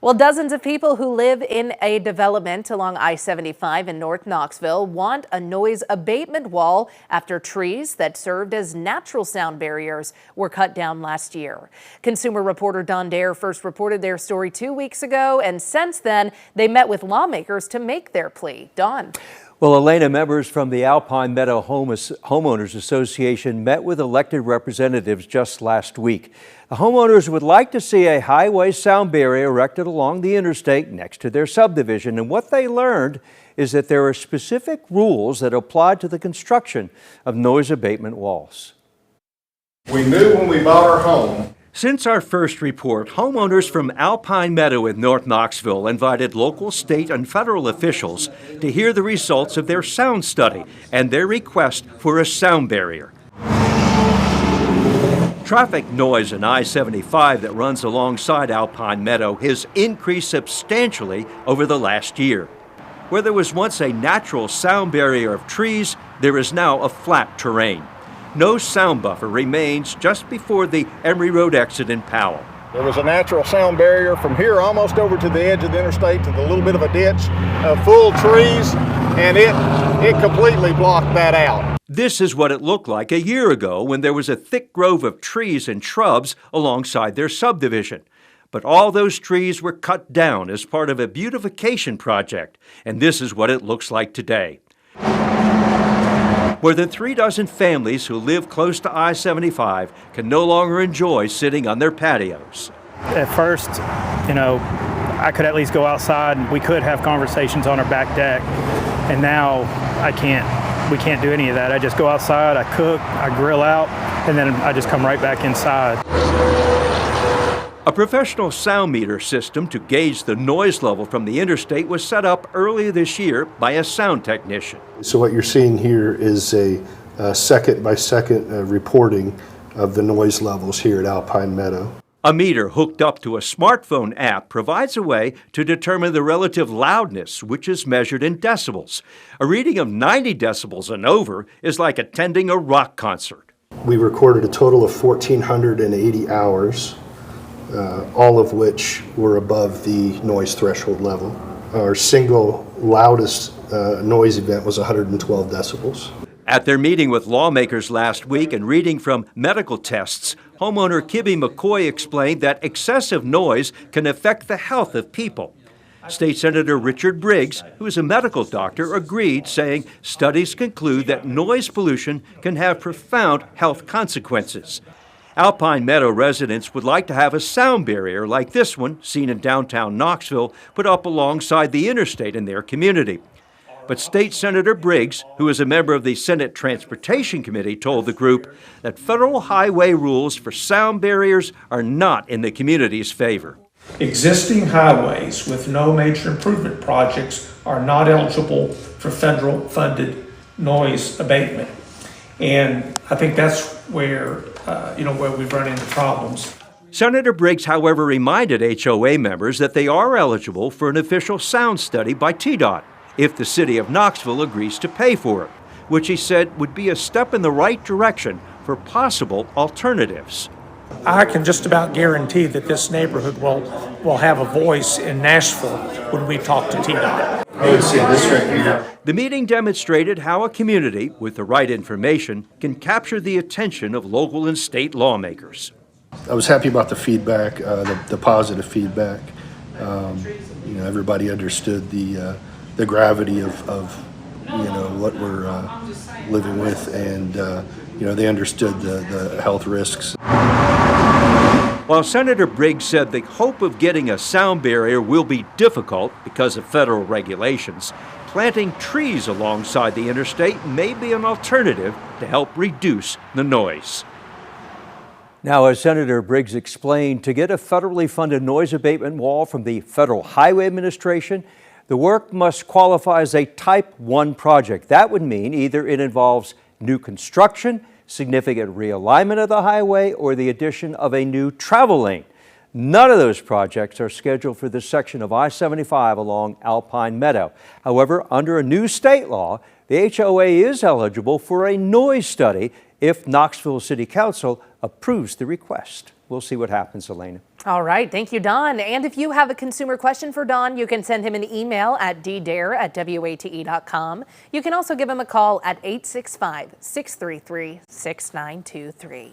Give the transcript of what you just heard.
Well, dozens of people who live in a development along I-75 in North Knoxville want a noise abatement wall after trees that served as natural sound barriers were cut down last year. Consumer reporter Don Dare first reported their story 2 weeks ago, and since then they met with lawmakers to make their plea. Don. Well, Elena, members from the Alpine Meadow Homeowners Association met with elected representatives just last week. The homeowners would like to see a highway sound barrier erected along the interstate next to their subdivision. And what they learned is that there are specific rules that apply to the construction of noise abatement walls. We knew when we bought our home. Since our first report, homeowners from Alpine Meadow in North Knoxville invited local, state, and federal officials to hear the results of their sound study and their request for a sound barrier. Traffic noise in I-75 that runs alongside Alpine Meadow has increased substantially over the last year. Where there was once a natural sound barrier of trees, there is now a flat terrain. No sound buffer remains just before the Emory Road exit in Powell. There was a natural sound barrier from here almost over to the edge of the interstate to the little bit of a ditch of full trees, and it completely blocked that out. This is what it looked like a year ago when there was a thick grove of trees and shrubs alongside their subdivision. But all those trees were cut down as part of a beautification project, and this is what it looks like today. More than 36 families who live close to I-75 can no longer enjoy sitting on their patios. At first, I could at least go outside and we could have conversations on our back deck. And now we can't do any of that. I just go outside, I cook, I grill out, and then I just come right back inside. A professional sound meter system to gauge the noise level from the interstate was set up earlier this year by a sound technician. So what you're seeing here is a second-by-second reporting of the noise levels here at Alpine Meadow. A meter hooked up to a smartphone app provides a way to determine the relative loudness, which is measured in decibels. A reading of 90 decibels and over is like attending a rock concert. We recorded a total of 1,480 hours. All of which were above the noise threshold level. Our single loudest noise event was 112 decibels. At their meeting with lawmakers last week and reading from medical tests, homeowner Kibby McCoy explained that excessive noise can affect the health of people. State Senator Richard Briggs, who is a medical doctor, agreed, saying studies conclude that noise pollution can have profound health consequences. Alpine Meadow residents would like to have a sound barrier like this one, seen in downtown Knoxville, put up alongside the interstate in their community. But State Senator Briggs, who is a member of the Senate Transportation Committee, told the group that federal highway rules for sound barriers are not in the community's favor. Existing highways with no major improvement projects are not eligible for federal funded noise abatement. And I think that's where we've run into problems. Senator Briggs, however, reminded HOA members that they are eligible for an official sound study by TDOT if the city of Knoxville agrees to pay for it, which he said would be a step in the right direction for possible alternatives. I can just about guarantee that this neighborhood will have a voice in Nashville when we talk to TDOT. I would see this right here. The meeting demonstrated how a community, with the right information, can capture the attention of local and state lawmakers. I was happy about the feedback, the positive feedback. Everybody understood the gravity of what we're living with, and they understood the health risks. While Senator Briggs said the hope of getting a sound barrier will be difficult because of federal regulations, planting trees alongside the interstate may be an alternative to help reduce the noise. Now, as Senator Briggs explained, to get a federally funded noise abatement wall from the Federal Highway Administration, the work must qualify as a Type 1 project. That would mean either it involves new construction, significant realignment of the highway, or the addition of a new travel lane. None of those projects are scheduled for this section of I-75 along Alpine Meadow. However, under a new state law, the HOA is eligible for a noise study if Knoxville City Council approves the request. we'll see what happens, Elena. All right. Thank you, Don. And if you have a consumer question for Don, you can send him an email at ddare@wate.com. You can also give him a call at 865-633-6923.